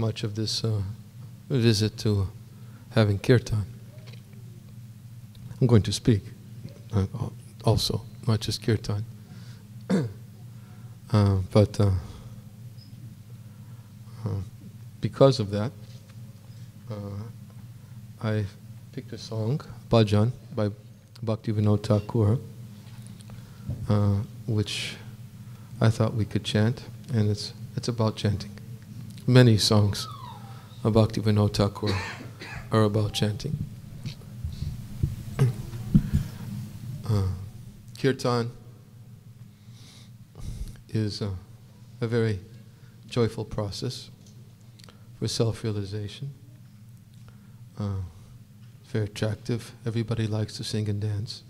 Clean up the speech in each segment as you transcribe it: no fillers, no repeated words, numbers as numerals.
much of this visit to having kirtan. I'm going to speak also, not just kirtan. But because of that, I picked a song, bhajan, by Bhaktivinoda Thakur, which I thought we could chant, and it's about chanting. Many songs of Bhaktivinoda Thakur are about chanting. Kirtan is a very joyful process for self-realization. Very attractive. Everybody likes to sing and dance.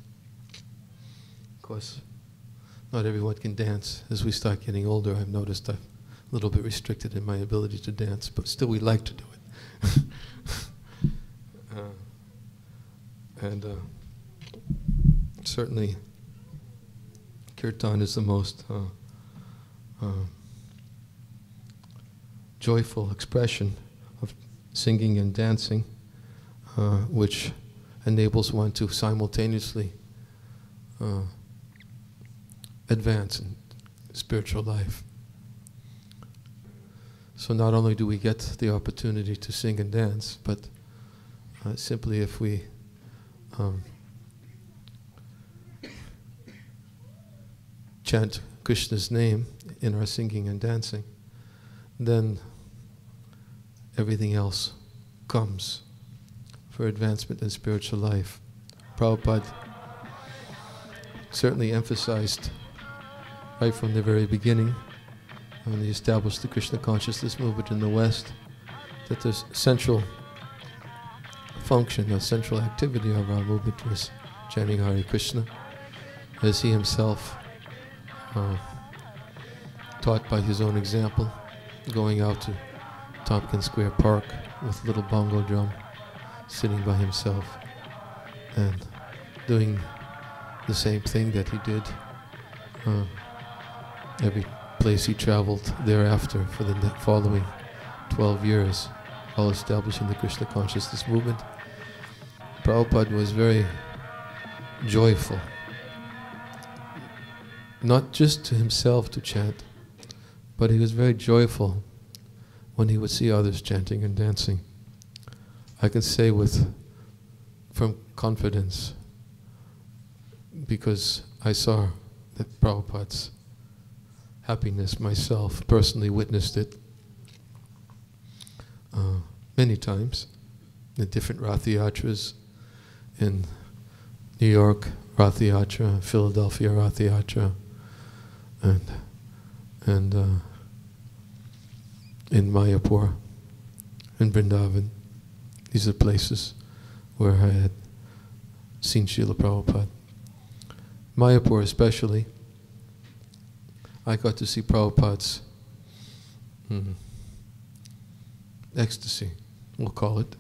Of course, not everyone can dance. As we start getting older, I've noticed I'm a little bit restricted in my ability to dance, but still we like to do it. And certainly kirtan is the most joyful expression of singing and dancing, which enables one to simultaneously advance in spiritual life. So not only do we get the opportunity to sing and dance, but simply if we chant Krishna's name in our singing and dancing, then everything else comes for advancement in spiritual life. Prabhupada certainly emphasized right from the very beginning, when he established the Krishna consciousness movement in the West, that the central function, the central activity of our movement was chanting Hare Krishna, as he himself taught by his own example, going out to Tompkins Square Park with a little bongo drum, sitting by himself and doing the same thing that he did every place he traveled thereafter for the following 12 years, while establishing the Krishna consciousness movement. Prabhupada was very joyful, not just to himself to chant, but he was very joyful when he would see others chanting and dancing. I can say from confidence, because I saw that Prabhupada's happiness myself, personally witnessed it many times in different Rath Yatras, in New York Rath Yatra, Philadelphia Rath Yatra, and in Mayapur, in Vrindavan. These are places where I had seen Srila Prabhupada. Mayapur especially, I got to see Prabhupada's ecstasy, we'll call it,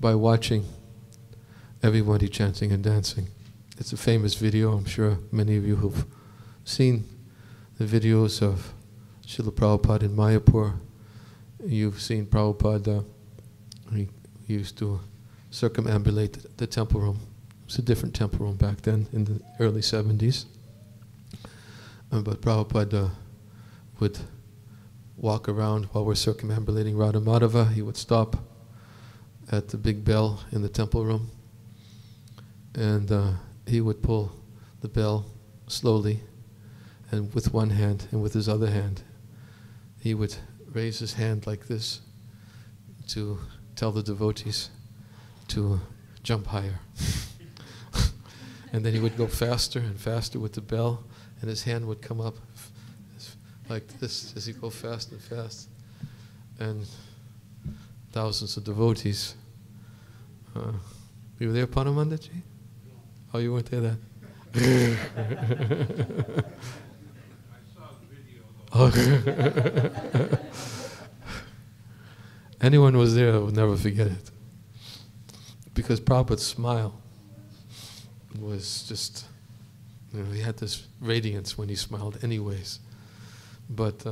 by watching everybody chanting and dancing. It's a famous video. I'm sure many of you have seen the videos of Srila Prabhupada in Mayapur. You've seen Prabhupada, he used to circumambulate the temple room. It was a different temple room back then in the early 70s. But Prabhupada would walk around while we're circumambulating Radha Madhava. He would stop at the big bell in the temple room, and he would pull the bell slowly, and with one hand and with his other hand he would raise his hand like this to tell the devotees to jump higher. And then he would go faster and faster with the bell, and his hand would come up like this as he go fast and fast. And thousands of devotees. You were there, Panamandaji? Oh, you weren't there then? I saw the video though. Anyone who was there would never forget it. Because Prabhupada's smile was just, he had this radiance when he smiled anyways. but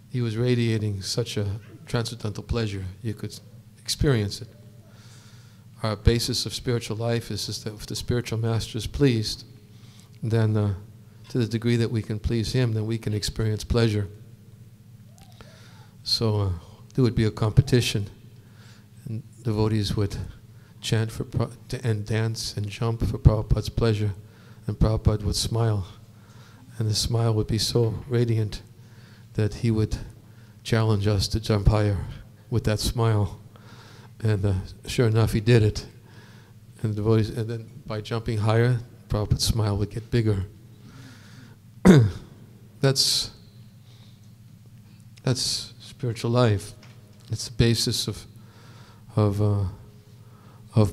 he was radiating such a transcendental pleasure, you could experience it. Our basis of spiritual life is that if the spiritual master is pleased, then to the degree that we can please him, then we can experience pleasure. So there would be a competition, and devotees would chant and dance and jump for Prabhupada's pleasure, and Prabhupada would smile, and the smile would be so radiant that he would challenge us to jump higher with that smile. And sure enough, he did it. And the devotees, and then by jumping higher, Prabhupada's smile would get bigger. That's spiritual life. It's the basis of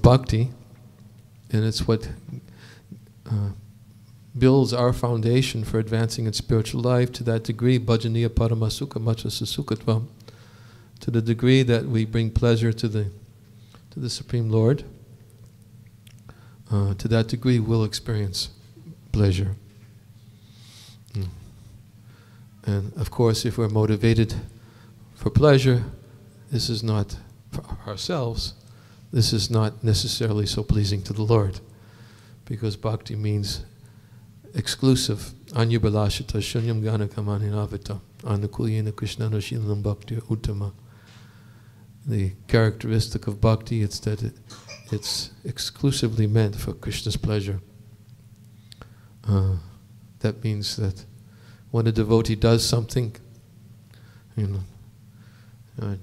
bhakti, and it's what builds our foundation for advancing in spiritual life to that degree, bhajaniya paramasuka machasa sukhatvam, to the degree that we bring pleasure to the Supreme Lord. To that degree, we'll experience pleasure. And of course, if we're motivated for pleasure, this is not for ourselves. This is not necessarily so pleasing to the Lord, because bhakti means exclusive. Anyubalashita shunyam gana kamaninavita anukulyena krishnana shilam bhakti uttama. The characteristic of bhakti is that it's exclusively meant for Krishna's pleasure. That means that when a devotee does something,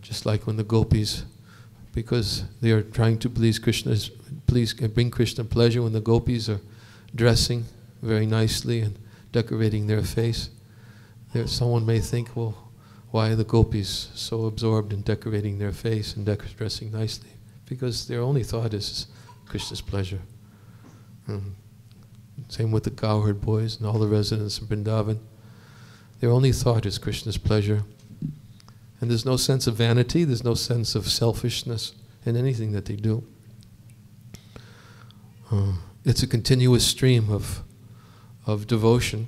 just like when the gopis, because they are trying to please Krishna, bring Krishna pleasure, when the gopis are dressing very nicely and decorating their face, someone may think, well, why are the gopis so absorbed in decorating their face and dressing nicely? Because their only thought is Krishna's pleasure. Same with the cowherd boys and all the residents of Vrindavan. Their only thought is Krishna's pleasure. And there's no sense of vanity, there's no sense of selfishness in anything that they do. It's a continuous stream of devotion,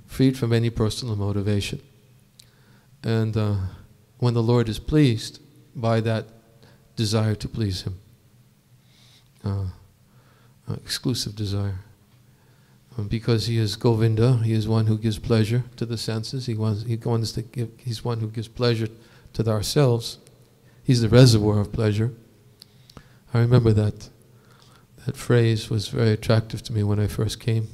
freed from any personal motivation. And when the Lord is pleased by that desire to please Him, exclusive desire, because He is Govinda, He is one who gives pleasure to the senses. He's one who gives pleasure to ourselves. He's the reservoir of pleasure. I remember that phrase was very attractive to me when I first came.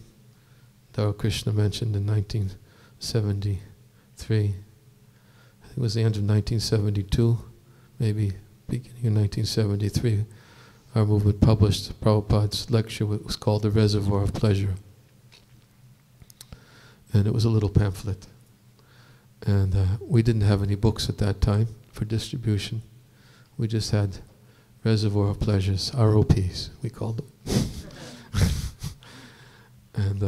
Dara Krishna mentioned in 1973. It was the end of 1972, maybe beginning of 1973. Our movement published Prabhupada's lecture. It was called The Reservoir of Pleasure. And it was a little pamphlet. And we didn't have any books at that time for distribution. We just had Reservoir of Pleasures, ROPs, we called them. And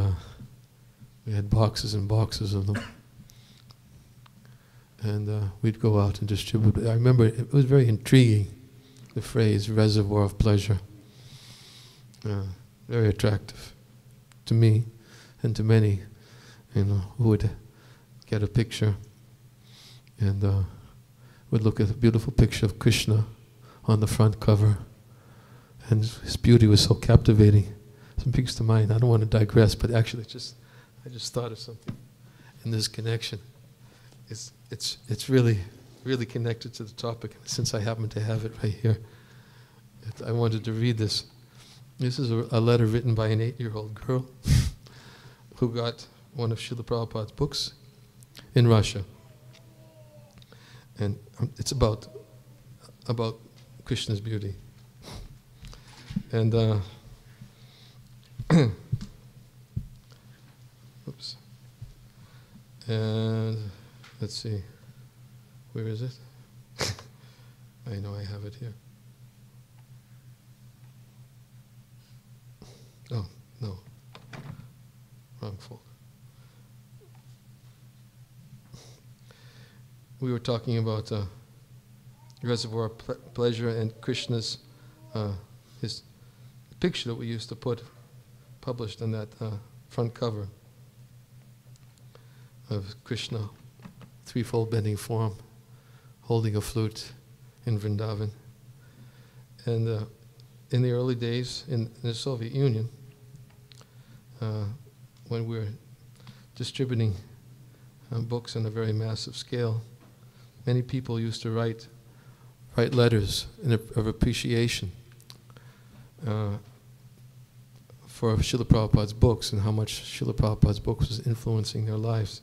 we had boxes and boxes of them. And we'd go out and distribute. I remember it was very intriguing, the phrase reservoir of pleasure. Very attractive to me and to many, who would get a picture and would look at a beautiful picture of Krishna on the front cover. And his beauty was so captivating. Some brings to mind. I don't want to digress, but actually I just thought of something in this connection. It's really, really connected to the topic, since I happen to have it right here. I wanted to read this. This is a letter written by an 8-year-old girl who got one of Srila Prabhupada's books in Russia. And it's about Krishna's beauty. And oops. And let's see, where is it? I know I have it here. Oh, no, wrong folder. We were talking about reservoir of pleasure and Krishna's, his picture that we used to published on that front cover. of Krishna, threefold bending form, holding a flute in Vrindavan. And in the early days in the Soviet Union, when we were distributing books on a very massive scale, many people used to write letters of appreciation for Srila Prabhupada's books and how much Srila Prabhupada's books was influencing their lives.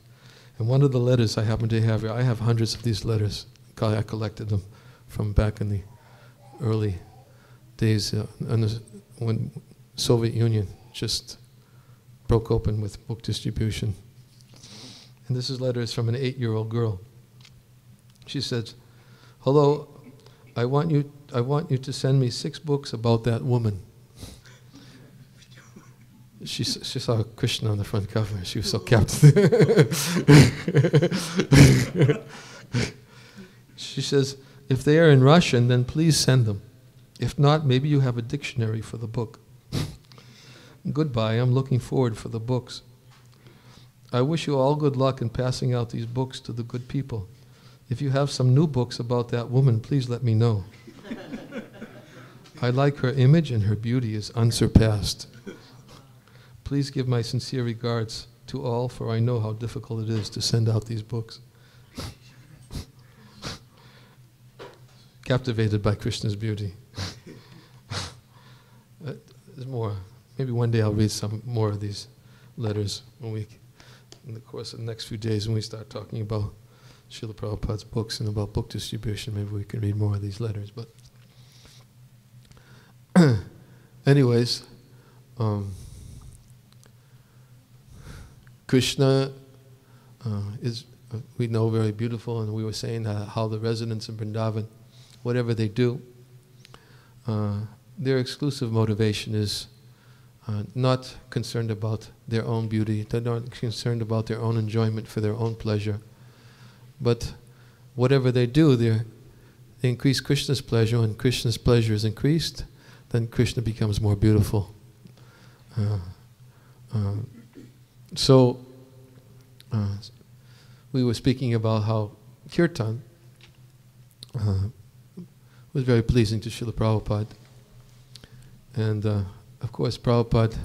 And one of the letters I happen to have here, I have hundreds of these letters. I collected them from back in the early days when Soviet Union just broke open with book distribution. And this letter is from an 8-year-old girl. She says, "Hello, I want you to send me 6 books about that woman." She saw Krishna on the front cover. She was so captivated. She says, "If they are in Russian, then please send them. If not, maybe you have a dictionary for the book. Goodbye, I'm looking forward for the books. I wish you all good luck in passing out these books to the good people. If you have some new books about that woman, please let me know. I like her image and her beauty is unsurpassed. Please give my sincere regards to all, for I know how difficult it is to send out these books." Captivated by Krishna's beauty. There's more. Maybe one day I'll read some more of these letters in the course of the next few days when we start talking about Srila Prabhupada's books and about book distribution. Maybe we can read more of these letters. But anyways, Krishna is, we know, very beautiful, and we were saying how the residents in Vrindavan, whatever they do, their exclusive motivation is not concerned about their own beauty. They're not concerned about their own enjoyment for their own pleasure. But whatever they do, they increase Krishna's pleasure. When Krishna's pleasure is increased, then Krishna becomes more beautiful. So we were speaking about how kirtan was very pleasing to Srila Prabhupada. And of course, Prabhupada,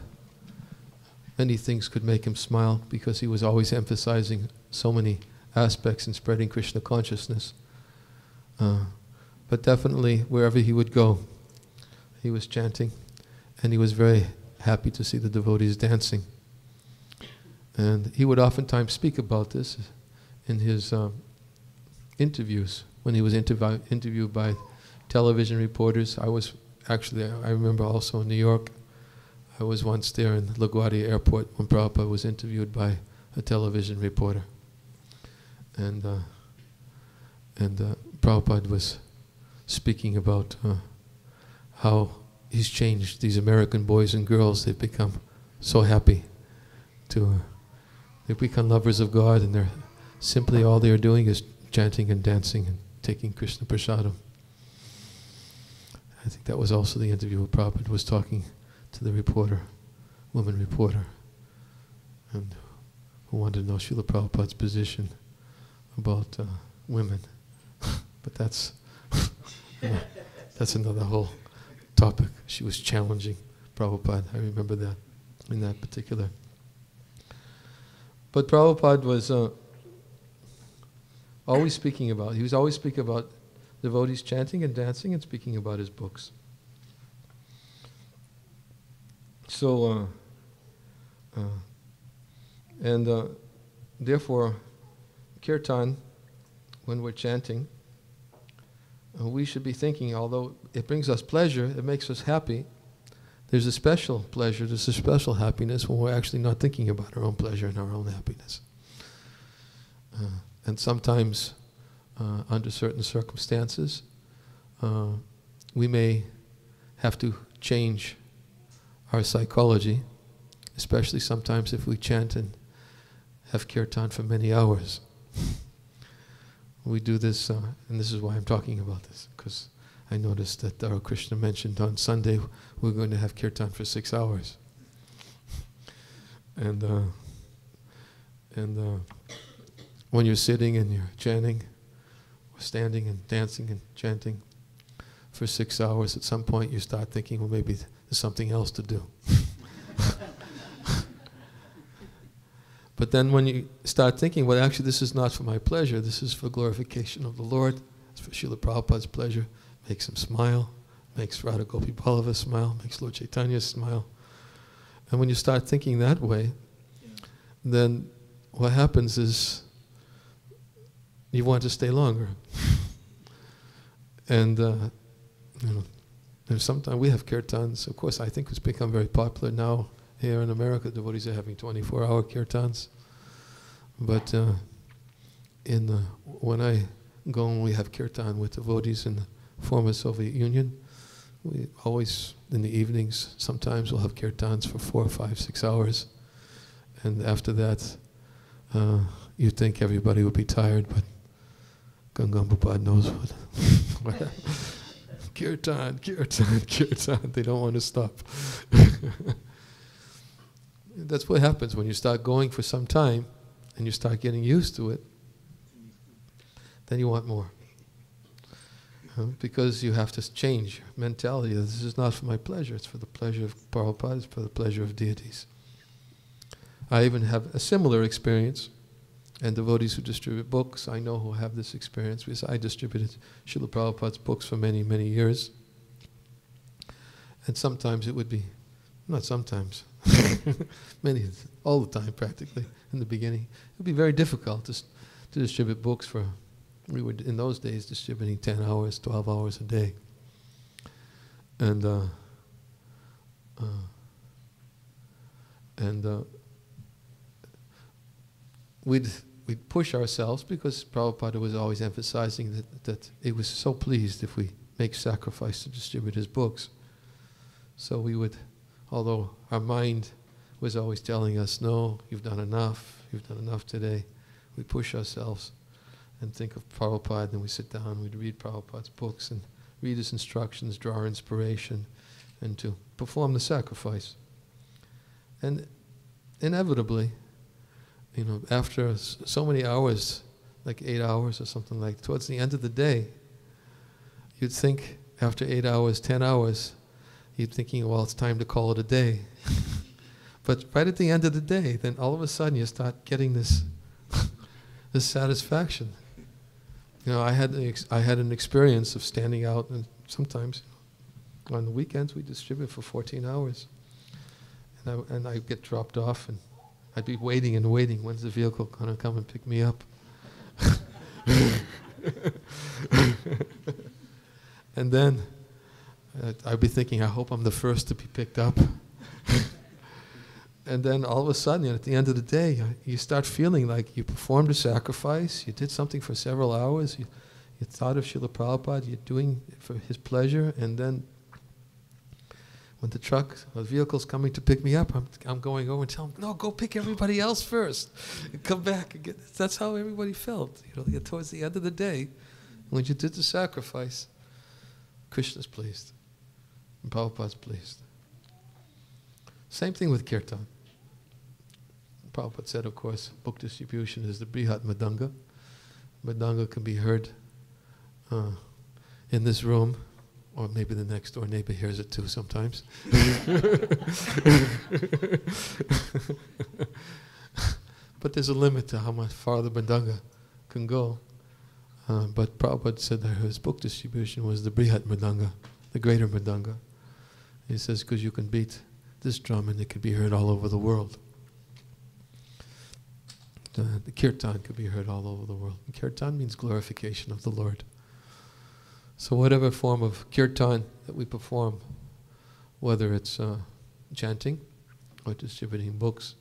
many things could make him smile because he was always emphasizing so many aspects in spreading Krishna consciousness. But definitely, wherever he would go, he was chanting, and he was very happy to see the devotees dancing. And he would oftentimes speak about this in his interviews, when he was interviewed by television reporters. I remember also in New York, I was once there in LaGuardia Airport when Prabhupada was interviewed by a television reporter. And Prabhupada was speaking about how he's changed these American boys and girls. They've become so happy they've become lovers of God, and they're simply, all they are doing is chanting and dancing and taking Krishna prasadam. I think that was also the interview where Prabhupada was talking to the woman reporter, and who wanted to know Srila Prabhupada's position about women. But that's another whole topic. She was challenging Prabhupada. I remember that in that particular. But Prabhupada was always speaking about devotees chanting and dancing and speaking about his books. So, therefore, kirtan, when we're chanting, we should be thinking, although it brings us pleasure, it makes us happy, there's a special pleasure, there's a special happiness when we're actually not thinking about our own pleasure and our own happiness. And sometimes, under certain circumstances, we may have to change our psychology, especially sometimes if we chant and have kirtan for many hours. We do this, and this is why I'm talking about this, because I noticed that Dara Krishna mentioned on Sunday we're going to have kirtan for 6 hours. And when you're sitting and you're chanting, or standing and dancing and chanting for 6 hours, at some point you start thinking, well, maybe there's something else to do. But then when you start thinking, well, actually this is not for my pleasure, this is for glorification of the Lord, it's for Srila Prabhupada's pleasure, makes him smile, makes Radha Gopi Ballava smile, makes Lord Chaitanya smile. And when you start thinking that way, then what happens is you want to stay longer. And sometimes we have kirtans. Of course, I think it's become very popular now here in America. Devotees are having 24-hour kirtans. But when I go and we have kirtan with devotees in the former Soviet Union, we always, in the evenings, sometimes we'll have kirtans for 4, 5, 6 hours. And after that, you'd think everybody would be tired, but Gangam Bapad knows what. Kirtan, kirtan, kirtan. They don't want to stop. That's what happens when you start going for some time and you start getting used to it. Then you want more. Because you have to change your mentality. This is not for my pleasure. It's for the pleasure of Prabhupada. It's for the pleasure of deities. I even have a similar experience. And devotees who distribute books, I know who have this experience, because I distributed Srila Prabhupada's books for many, many years. And sometimes it would be, not sometimes, all the time practically, in the beginning. It would be very difficult to distribute books for, we were in those days distributing 10 hours, 12 hours a day. And we'd push ourselves, because Prabhupada was always emphasizing that he was so pleased if we make sacrifice to distribute his books. So we would, although our mind was always telling us, no, you've done enough today, we push ourselves and think of Prabhupada, and we sit down, we'd read Prabhupada's books and read his instructions, draw our inspiration, and to perform the sacrifice. And inevitably, after so many hours, like 8 hours or something like, towards the end of the day, you'd think after 8 hours, 10 hours, you'd thinking, well, it's time to call it a day. But right at the end of the day, then all of a sudden you start getting this this satisfaction. I had an experience of standing out, and sometimes on the weekends we distribute for 14 hours, and I get dropped off, and I'd be waiting and waiting. When's the vehicle going to come and pick me up? And then I'd be thinking, I hope I'm the first to be picked up. And then all of a sudden, at the end of the day, you start feeling like you performed a sacrifice, you did something for several hours, you thought of Srila Prabhupada, you're doing it for his pleasure, and then when the truck or the vehicle's coming to pick me up, I'm going over and telling them, no, go pick everybody else first. And come back and get. That's how everybody felt. Towards the end of the day, when you did the sacrifice, Krishna's pleased. And Prabhupada's pleased. Same thing with kirtan. Prabhupada said, of course, book distribution is the Brihat Madanga. Madanga can be heard in this room, or maybe the next door neighbor hears it too sometimes. But there's a limit to how much farther Madanga can go. But Prabhupada said that his book distribution was the Brihat Madanga, the greater Madanga. He says, because you can beat this drum and it could be heard all over the world. The kirtan could be heard all over the world. And kirtan means glorification of the Lord. So whatever form of kirtan that we perform, whether it's chanting, or distributing books,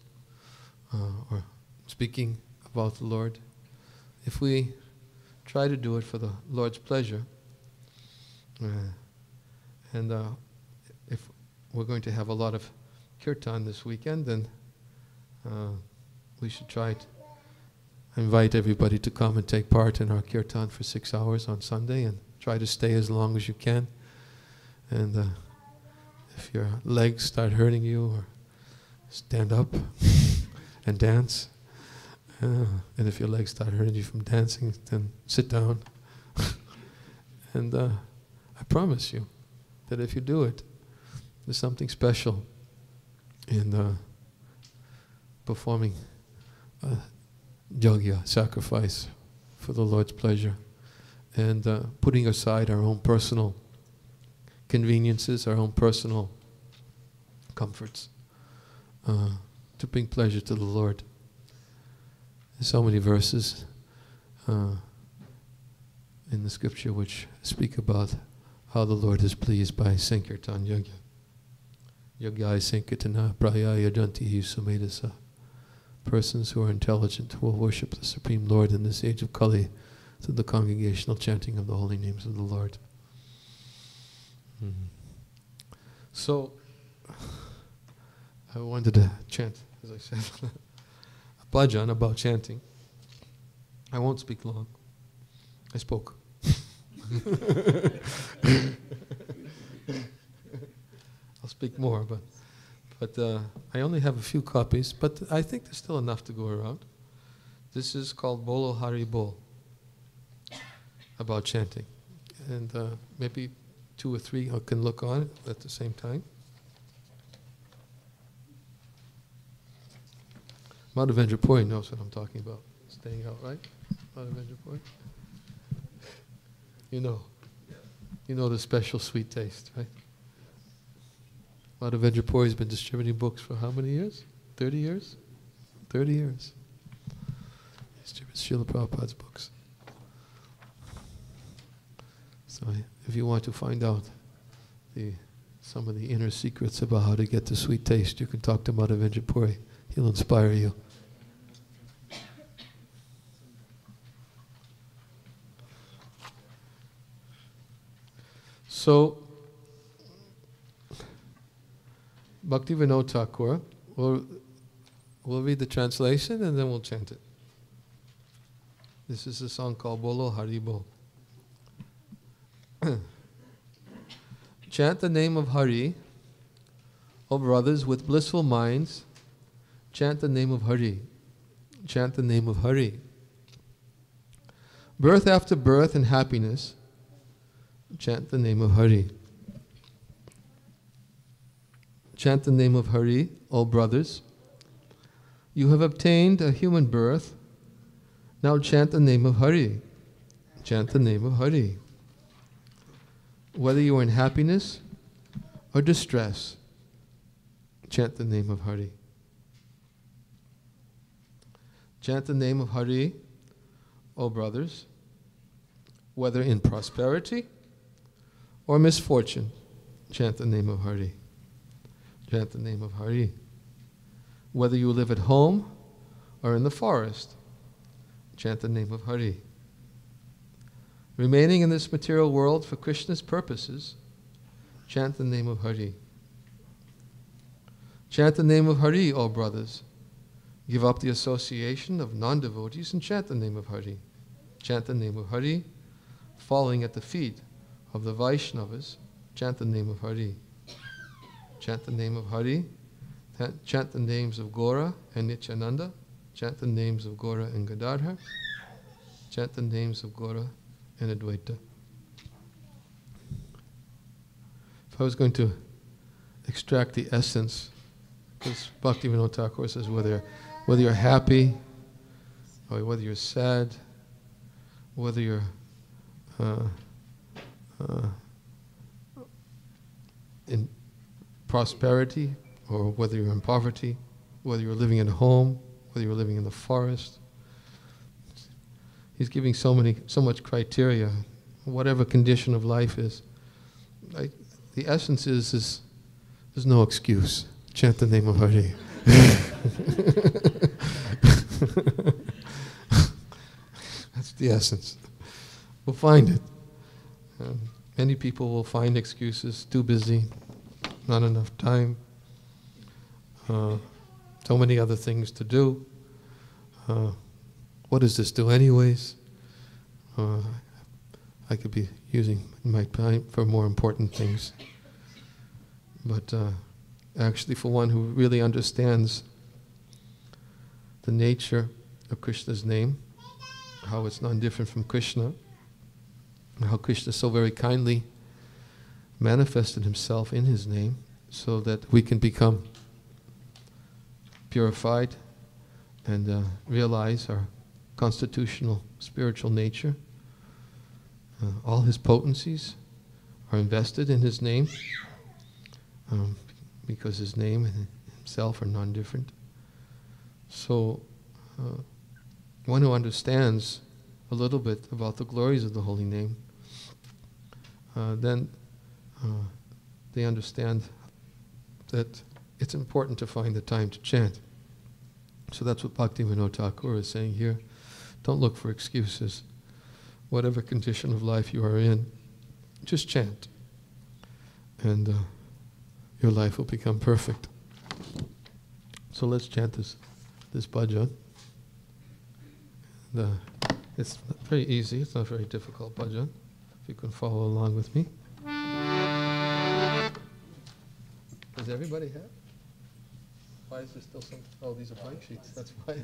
or speaking about the Lord, if we try to do it for the Lord's pleasure, and if we're going to have a lot of kirtan this weekend, then we should try to invite everybody to come and take part in our kirtan for 6 hours on Sunday, and try to stay as long as you can. And if your legs start hurting you, or stand up and dance. And if your legs start hurting you from dancing, then sit down. And I promise you that if you do it, there's something special in performing yajna, sacrifice for the Lord's pleasure, and putting aside our own personal conveniences, our own personal comforts, to bring pleasure to the Lord. There's so many verses in the scripture which speak about how the Lord is pleased by Sankirtan Yajna. Yajna Sankirtana Prayaya Janti Sumedasa. Persons who are intelligent will worship the Supreme Lord in this age of Kali through the congregational chanting of the holy names of the Lord. So, I wanted to chant, as I said, a bhajan about chanting. I won't speak long. I spoke. I'll speak more, but I only have a few copies, but I think there's still enough to go around. This is called Bolo Hari Bolo, about chanting. And maybe 2 or 3 can look on it at the same time. Madhavendra Puri knows what I'm talking about. Staying out, right? Madhavendra Puri? You know the special sweet taste, right? Madhavendra Puri has been distributing books for how many years? 30 years? 30 years. He distributes Srila Prabhupada's books. So if you want to find out some of the inner secrets about how to get the sweet taste, you can talk to Madhavendra Puri. He'll inspire you. So, Bhaktivinoda Thakur, we'll read the translation and then we'll chant it. This is a song called Bolo Hari Bolo. Chant the name of Hari, O brothers, with blissful minds. Chant the name of Hari. Chant the name of Hari. Birth after birth and happiness. Chant the name of Hari. Chant the name of Hari, O brothers. You have obtained a human birth. Now chant the name of Hari. Chant the name of Hari. Whether you are in happiness or distress, chant the name of Hari. Chant the name of Hari, O brothers. Whether in prosperity or misfortune, chant the name of Hari. Chant the name of Hari. Whether you live at home or in the forest, chant the name of Hari. Remaining in this material world for Krishna's purposes, chant the name of Hari. Chant the name of Hari, O brothers. Give up the association of non-devotees and chant the name of Hari. Chant the name of Hari, falling at the feet of the Vaishnavas, chant the name of Hari. Chant the name of Hari, chant the names of Gora and Nityananda, chant the names of Gora and Gadadhar, chant the names of Gora and Advaita. If I was going to extract the essence, because Bhaktivinoda Thakur says whether you're happy, or whether you're sad, whether you're in prosperity, or whether you're in poverty, whether you're living in a home, whether you're living in the forest. He's giving so much criteria, whatever condition of life is. The essence is there's no excuse. Chant the name of Hari. That's the essence. We'll find it. Many people will find excuses, too busy, not enough time, so many other things to do. What does this do anyways? I could be using my time for more important things. But actually, for one who really understands the nature of Krishna's name, how it's non-different from Krishna, and how Krishna so very kindly manifested himself in his name so that we can become purified and realize our constitutional spiritual nature. All his potencies are invested in his name because his name and himself are non-different. So one who understands a little bit about the glories of the holy name, then they understand that it's important to find the time to chant. So that's what Bhaktivinoda Thakur is saying here. Don't look for excuses. Whatever condition of life you are in, just chant. And your life will become perfect. So let's chant this bhajan. It's very easy, it's not a very difficult bhajan. If you can follow along with me. Does everybody have? Why is there still some? Oh, these are blank sheets, that's why.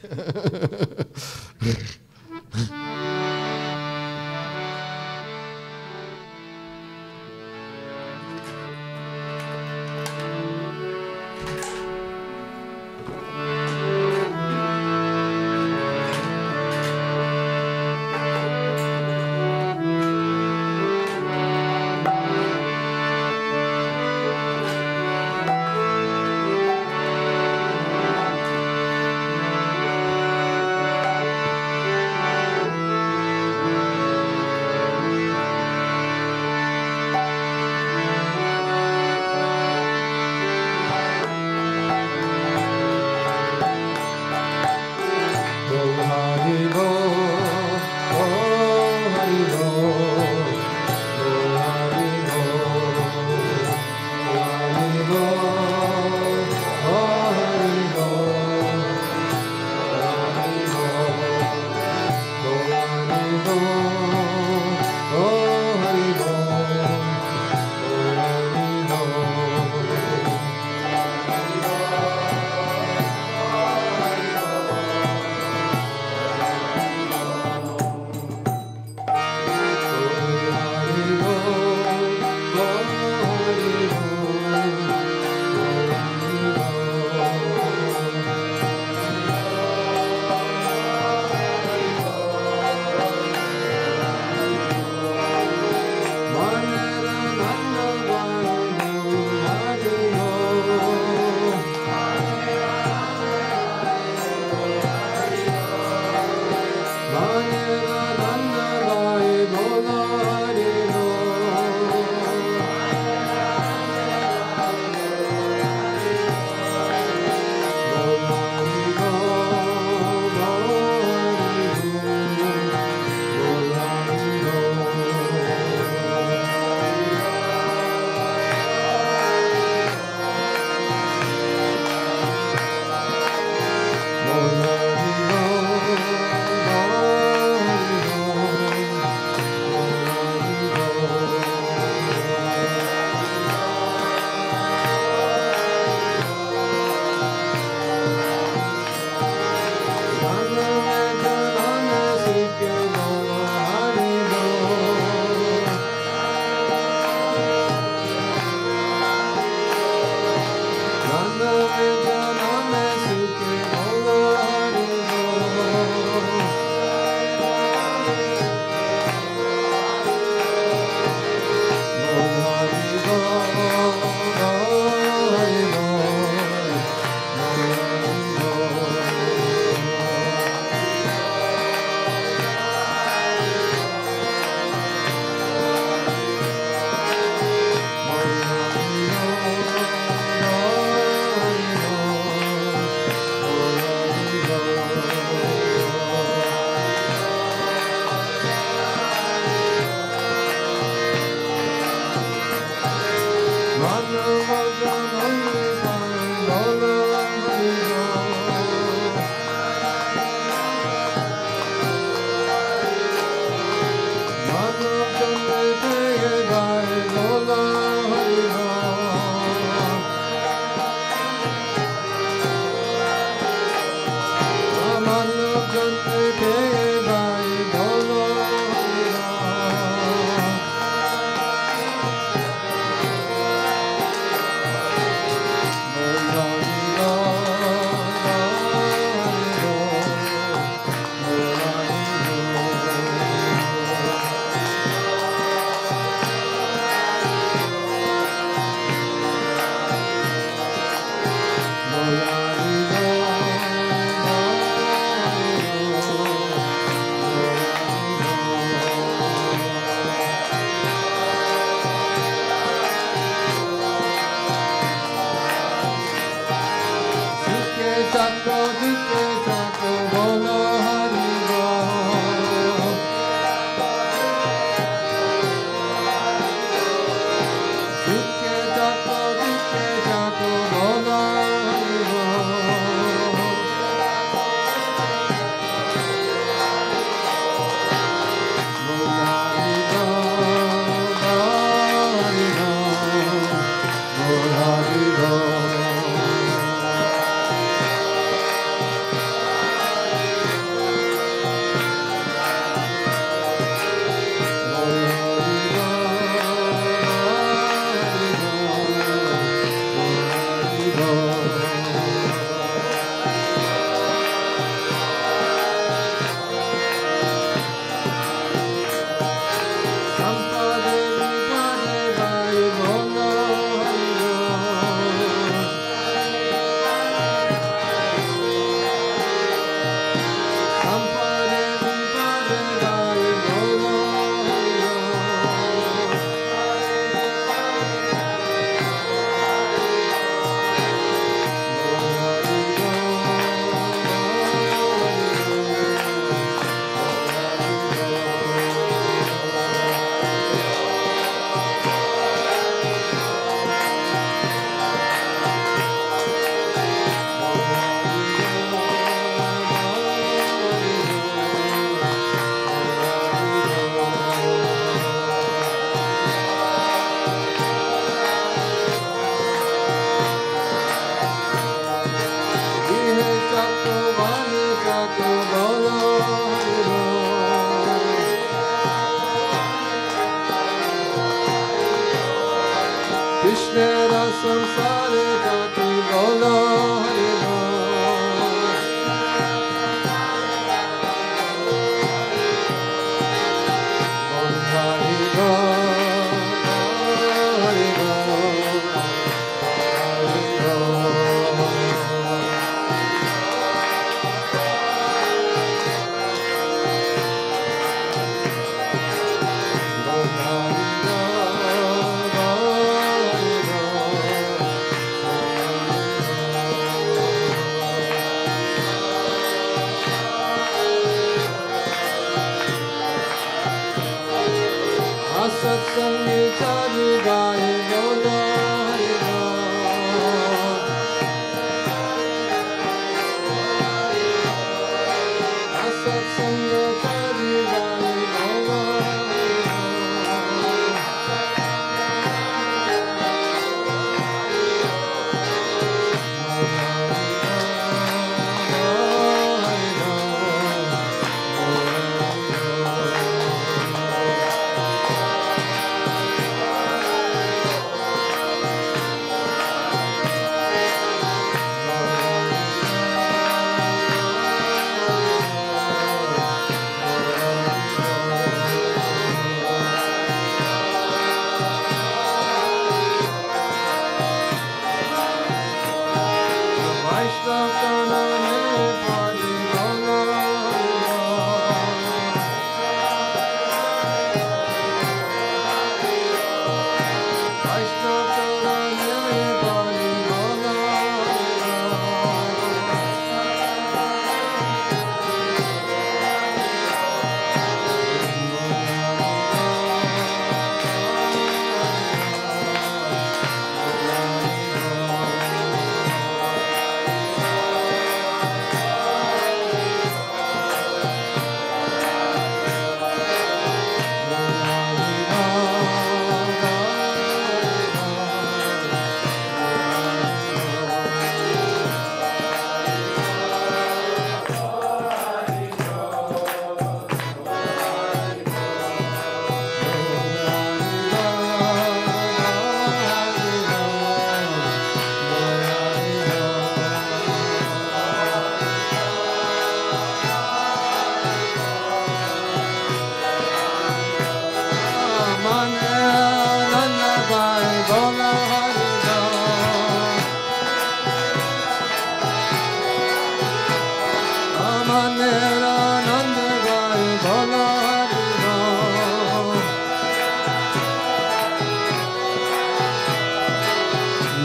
मेरा नंद गाए बोलो हरि बोल।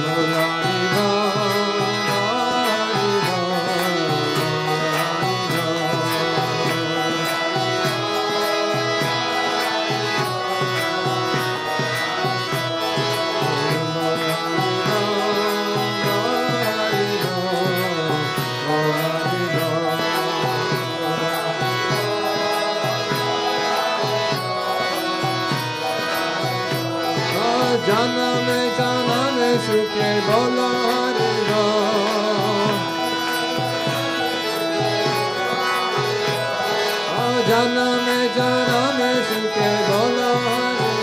बोलो हरि जन्म सुखे बोलो हरि बोल। जन्म जन्म सुखे बोलो हरि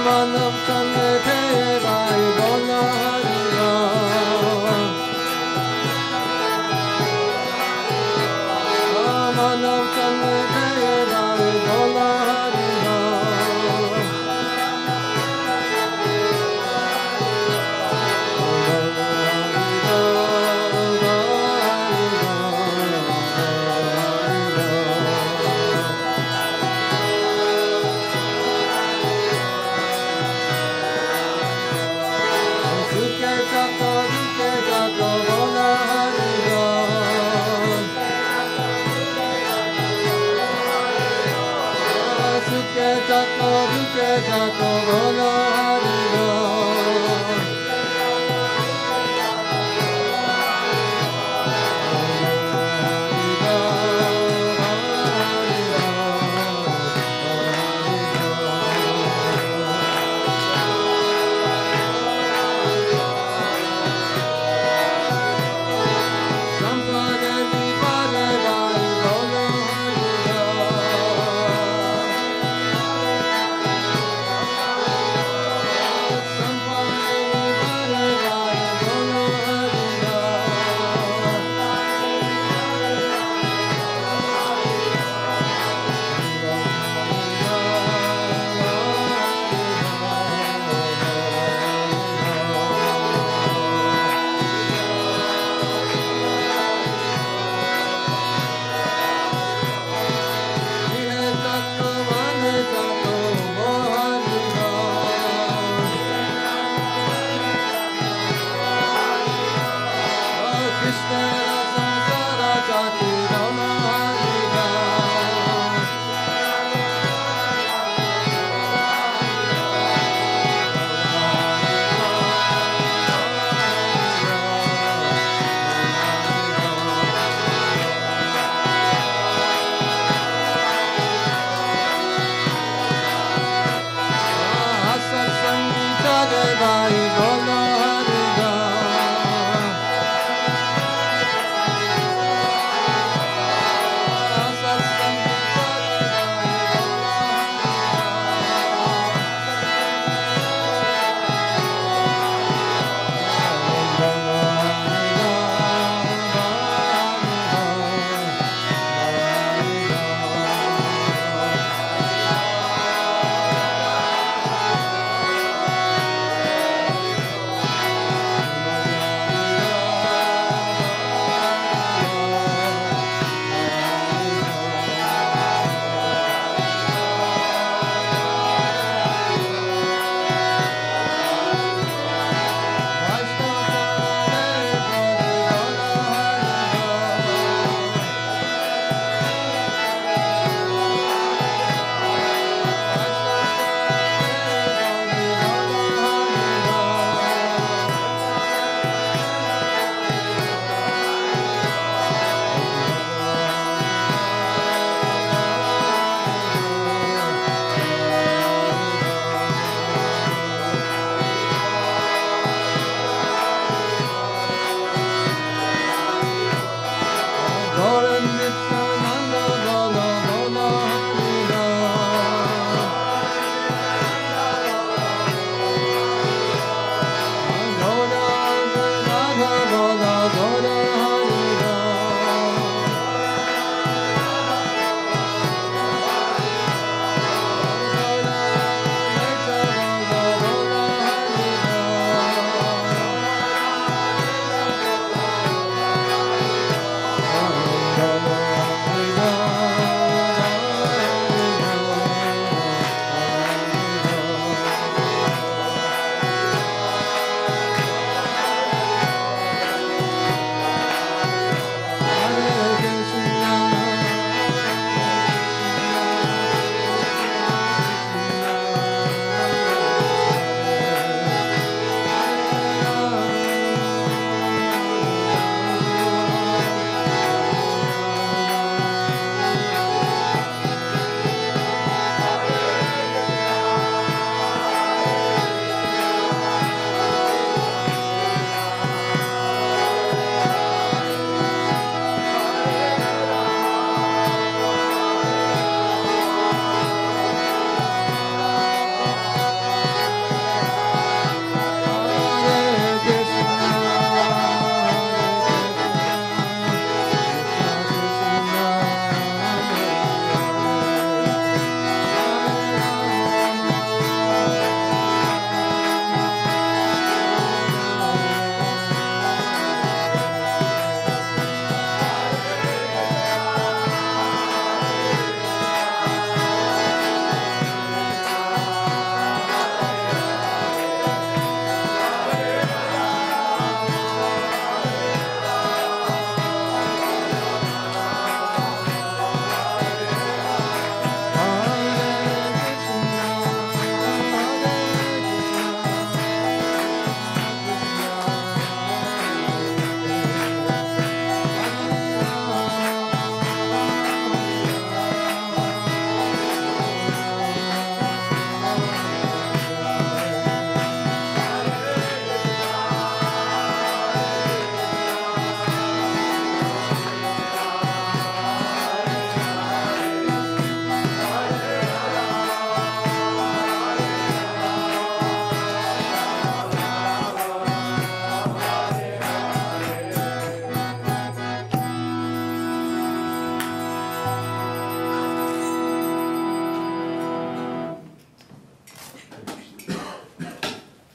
मानव चंद थे भाई बोलो हरि बोल। मानव चंद थे भाई बोलो हरि बोल। जाको बोलो हरि बोल।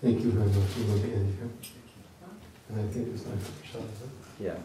Thank you very much. We're going to end here. And I think it's time for prasad. Yeah.